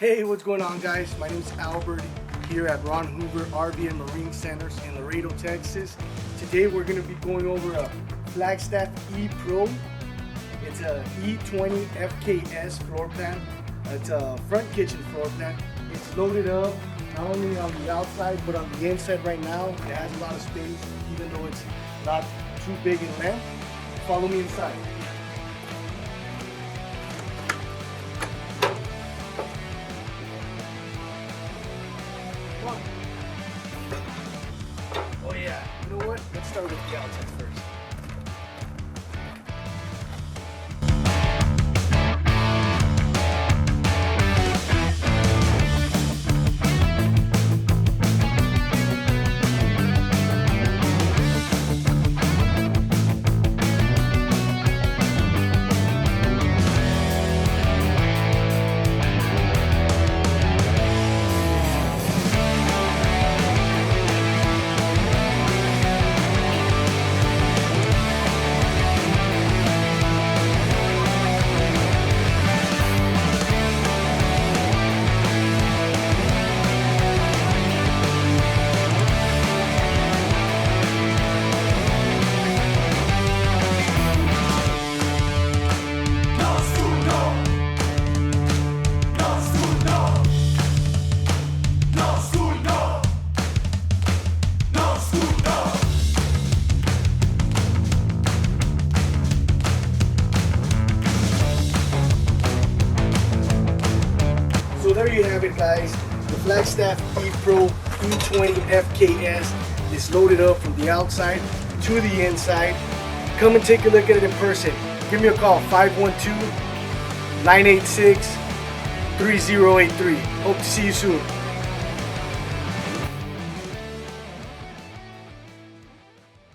Hey, what's going on, guys? My name is Albert here at Ron Hoover RV and Marine Centers in Laredo, Texas. Today we're going to be going over a Flagstaff E Pro. It's a E20FKS floor plan. It's a front kitchen floor plan. It's loaded up not only on the outside but on the inside right now. It has a lot of space even though it's not too big in length. Follow me inside. Oh yeah, you know what? Let's start with the outside first. So there you have it, guys. The Flagstaff E Pro E20FKS is loaded up from the outside to the inside. Come and take a look at it in person. Give me a call, 512-986-3083. Hope to see you soon.